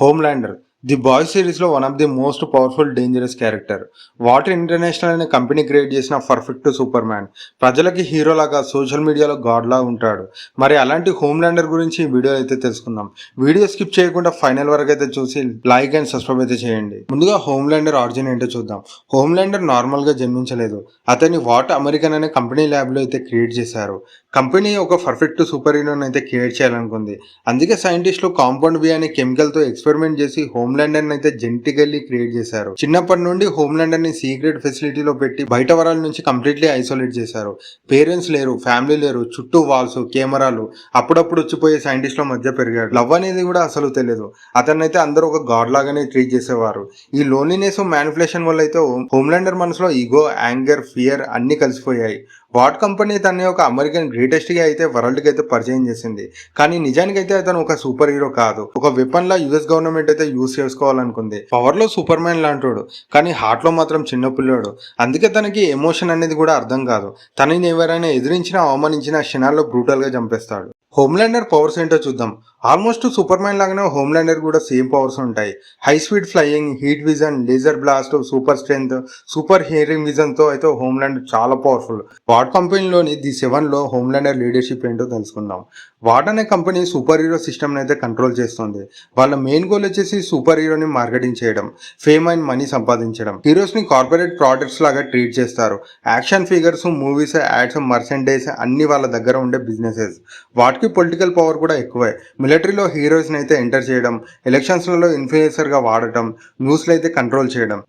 హోమ్‌ల్యాండర్ the boys సిరీస్‌లో one of the most powerful dangerous character. Water international అనే company create చేసిన perfect super man. ప్రజలకి హీరోలాగా social మీడియాలో గాడ్‌లా ఉంటాడు. మరి అలాంటి హోమ్‌ల్యాండర్ గురించి ఈ వీడియోలో అయితే తెలుసుకుందాం. వీడియో స్కిప్ చేయకుండా ఫైనల్ వరకు అయితే చూసి లైక్ అండ్ సబ్స్క్రైబ్ అయితే చేయండి. ముందుగా హోమ్‌ల్యాండర్ ఆరిజిన్ ఏంటో చూద్దాం. హోమ్‌ల్యాండర్ నార్మల్‌గా జన్మించలేదు. అతన్ని వాట్ అమెరికన్ అనే కంపెనీ ల్యాబ్‌లో అయితే క్రియేట్ చేశారు. కంపెనీ ఒక పర్ఫెక్ట్ సూపర్ హీరోని అయితే క్రియేట్ చేయాలనుకుంది. అందుకే సైంటిస్టులు కాంపౌండ్ బి అనే కెమికల్‌తో ఎక్స్పెరిమెంట్ చేసి హోమ్‌ల్యాండర్ అయితే జెనెటికల్లీ క్రియేట్ చేశారు. చిన్నప్పటి నుండి హోమ్‌ల్యాండర్ ని సీక్రెట్ ఫెసిలిటీలో పెట్టి బయట వరల్డ్ నుంచి కంప్లీట్లీ ఐసోలేట్ చేశారు. పేరెంట్స్ లేరు, ఫ్యామిలీ లేరు, చుట్టూ వాల్స్, కెమెరాలు. అప్పుడప్పుడు వచ్చిపోయే సైంటిస్టుల మధ్య పెరిగాడు. లవ్ అనేది కూడా అసలు తెలియదు. అతన్నైతే అందరూ ఒక గాడ్ లాగానే ట్రీట్ చేసేవారు. ఈ లోన్లీనెస్, మ్యానిపులేషన్ వల్ల అయితే హోమ్‌ల్యాండర్ మనసులో ఈగో, యాంగర్, ఫియర్ అన్ని కలిసిపోయాయి. వాట్ కంపెనీ తనని ఒక అమెరికన్ గ్రేటెస్ట్ గా అయితే వరల్డ్ కి అయితే పరిచయం చేసింది. కానీ నిజానికైతే అతను ఒక సూపర్ హీరో కాదు. ఒక వెపన్ లా యుఎస్ గవర్నమెంట్ అయితే యూజ్ చేసుకోవాలనుకుంది. పవర్ లో సూపర్ మ్యాన్ లాంటోడు, కానీ హార్ట్ లో మాత్రం చిన్న పిల్లోడు. అందుకే తనకి ఎమోషన్ అనేది కూడా అర్థం కాదు. తనని ఎవరైనా ఎదిరించినా అవమానించినా క్షణాల్లో బ్రూటల్ గా చంపేస్తాడు. హోమ్‌ల్యాండర్ పవర్స్ ఏంటో చూద్దాం. ఆల్మోస్ట్ సూపర్ మ్యాన్ లాగానే హోమ్‌ల్యాండర్ కూడా సేమ్ పవర్స్ ఉంటాయి. High speed flying, heat vision, laser blast, super strength, super hearing vision తో అయితే హోమ్‌ల్యాండర్ చాలా పవర్ఫుల్. వాట్ కంపెనీలోని ది 7 లో హోమ్‌ల్యాండర్ లీడర్షిప్ ఏంటో తెలుసుకుందాం. వాట్ అనే కంపెనీ సూపర్ హీరో సిస్టమ్ అయితే కంట్రోల్ చేస్తుంది. వాళ్ళ మెయిన్ గోల్ వచ్చేసి సూపర్ హీరోని మార్కెటింగ్ చేయడం, ఫేమ్ అండ్ మనీ సంపాదించడం. హీరోస్ ని కార్పొరేట్ ప్రోడక్ట్స్ లాగా ట్రీట్ చేస్తారు. Action figures, movies, ads, merchandise అన్ని వాళ్ళ దగ్గర ఉండే బిజినెసెస్. వాటికి పొలిటికల్ పవర్ కూడా ఎక్కువే. మిలిటరీలో హీరోస్ అయితే ఎంటర్ చేయడం, ఎలక్షన్స్లలో ఇన్ఫ్లుయెన్సర్ గా వాడటం, న్యూస్లో అయితే కంట్రోల్ చేయడం.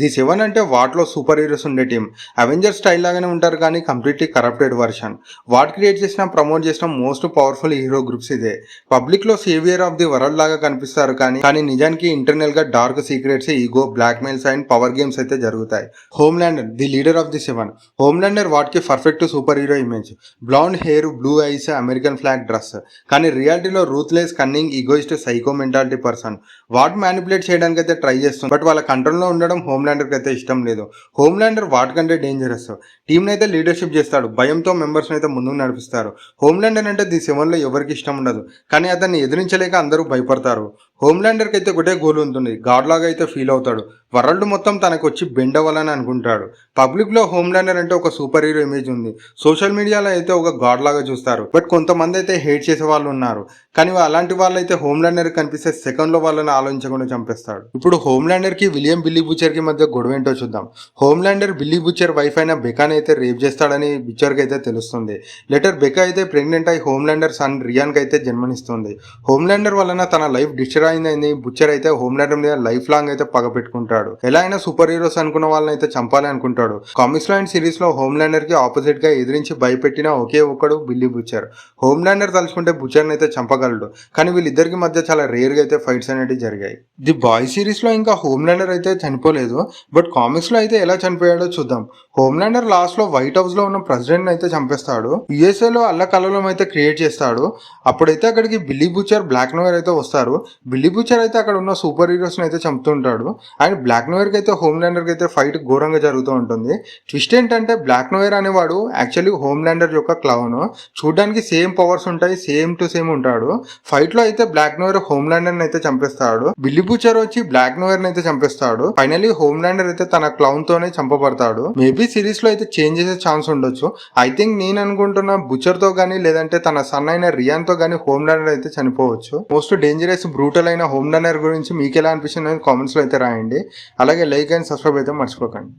ది సెవెన్ అంటే వాటిలో సూపర్ హీరోస్ ఉండే టీం. అవెంజర్ స్టైల్ లాగానే ఉంటారు, కానీ completely corrupted version. Vought create చేసిన, ప్రమోట్ చేసిన మోస్ట్ పవర్ఫుల్ హీరో గ్రూప్స్ ఇదే. పబ్లిక్ లో సేవియర్ ఆఫ్ ది వరల్డ్ లాగా కనిపిస్తారు, కానీ నిజానికి ఇంటర్నల్ గా dark secrets, ego, black mails and power games అయితే జరుగుతాయి. Homelander the leader of the 7. Homelander వాటికి perfect super hero image. Blond hair, blue eyes, American flag dress. కానీ రియాలిటీలో ruthless, cunning, egoist, psycho mentality person. What manipulate చేయడానికి అయితే try చేస్తుంది, but వాళ్ళ కంట్రోల్లో ఉండడం హోమ్‌ల్యాండర్ కి అయితే ఇష్టం లేదు. హోమ్‌ల్యాండర్ వాట్ కంటే డేంజరస్. టీమ్ అయితే లీడర్షిప్ చేస్తాడు, భయంతో మెంబర్స్ అయితే ముందుకు నడిపిస్తారు. హోమ్‌ల్యాండర్ అంటే ది 7 లో ఎవరికి ఇష్టం ఉండదు, కానీ అతన్ని ఎదిరించలేక అందరూ భయపడతారు. హోమ్‌ల్యాండర్ కి అయితే ఒకటే గోల్ ఉంటుంది, గాడ్ లాగా అయితే ఫీల్ అవుతాడు. వరల్డ్ మొత్తం తనకు వచ్చి బెండ్ అవ్వాలని అనుకుంటాడు. పబ్లిక్ లో హోమ్‌ల్యాండర్ అంటే ఒక సూపర్ హీరో ఇమేజ్ ఉంది. సోషల్ మీడియాలో అయితే ఒక గాడ్ లాగా చూస్తారు, బట్ కొంతమంది అయితే హేట్ చేసే వాళ్ళు ఉన్నారు. కానీ అలాంటి వాళ్ళు అయితే హోమ్‌ల్యాండర్ కనిపిస్తే సెకండ్ లో వాళ్ళని ఆలోచించకుండా చంపేస్తాడు. ఇప్పుడు హోమ్‌ల్యాండర్ కి విలియం బిల్లీ బుచర్ కి మధ్య గొడవ ఏంటో చూద్దాం. హోమ్‌ల్యాండర్ బిల్లీ బుచర్ వైఫ్ అయిన బెకాని అయితే రేప్ చేస్తాడని బుచర్ కి అయితే తెలుస్తుంది. లెటర్ బెకా అయితే ప్రెగ్నెంట్ అయి హోమ్‌ల్యాండర్ సన్ రియాన్ కి అయితే జన్మనిస్తుంది. హోమ్‌ల్యాండర్ వలన తన లైఫ్ డిస్ట్రాయ్ అయిందని బుచర్ అయితే హోమ్‌ల్యాండర్ మీద లైఫ్ లాంగ్ అయితే పగ పెట్టుకుంటాడు. ఎలా అయినా సూపర్ హీరోస్ అనుకున్న వాళ్ళని అయితే చంపాలి అనుకుంటాడు. కామిక్స్ లో అండ్ సిరీస్ లో హోమ్‌ల్యాండర్ కి ఆపోజిట్ గా ఎదిరించి భయపెట్టిన ఒకే ఒక్కడు బిల్లీ బుచర్. హోమ్‌ల్యాండర్ తలుచుకుంటే బుచర్ అయితే చంపగలడు, కానీ వీళ్ళిద్దరికి మధ్య చాలా రేర్ గా అయితే ఫైట్స్ అనేవి జరిగాయి. ది బాయ్ సిరీస్ లో ఇంకా హోమ్‌ల్యాండర్ అయితే చనిపోలేదు, బట్ కామిక్స్ లో అయితే ఎలా చనిపోయాడో చూద్దాం. హోమ్‌ల్యాండర్ లాస్ట్ లో వైట్ హౌస్ లో ఉన్న ప్రెసిడెంట్ అయితే చంపేస్తాడు. యుఎస్ఏ లో అల్లకల్లోలం అయితే క్రియేట్ చేస్తాడు. అప్పుడైతే అక్కడికి బిల్లీ బుచర్, బ్లాక్ నోయర్ అయితే వస్తారు. బిల్లీ బుచర్ అయితే అక్కడ ఉన్న సూపర్ హీరోస్ అయితే చంపుతుంటాడు. అండ్ బ్లాక్ నోయర్ కి అయితే హోమ్‌ల్యాండర్ కి అయితే ఫైట్ ఘోరంగా జరుగుతూ ఉంటుంది. ట్విస్ట్ ఏంటంటే బ్లాక్ నోయర్ అనేవాడు యాక్చువల్లీ హోమ్‌ల్యాండర్ యొక్క క్లౌన్. చూడడానికి సేమ్ పవర్స్ ఉంటాయి, సేమ్ టు సేమ్ ఉంటాడు. ఫైట్ లో అయితే బ్లాక్ నోయర్ హోమ్‌ల్యాండర్ అయితే చంపేస్తాడు. బిల్లీ బుచర్ వచ్చి బ్లాక్ నోయర్ అయితే చంపేస్తాడు. ఫైనలీ హోమ్‌ల్యాండర్ అయితే తన క్లౌన్ తోనే చంపబడతాడు. మేబీ సిరీస్ లో అయితే చేంజ్ చేసే ఛాన్స్ ఉండొచ్చు. ఐ థింక్ నేను అనుకుంటున్న బుచర్ తో గానీ, లేదంటే తన సన్ అయిన రియాన్ తో గానీ హోమ్‌ల్యాండర్ అయితే చనిపోవచ్చు. మోస్ట్ డేంజరస్, బ్రూటల్ అయిన హోమ్‌ల్యాండర్ గురించి మీకు ఎలా అనిపిస్తుంది కామెంట్స్ లో అయితే రాయండి. అలాగే లైక్ అండ్ సబ్స్క్రైబ్ అయితే మర్చిపోకండి.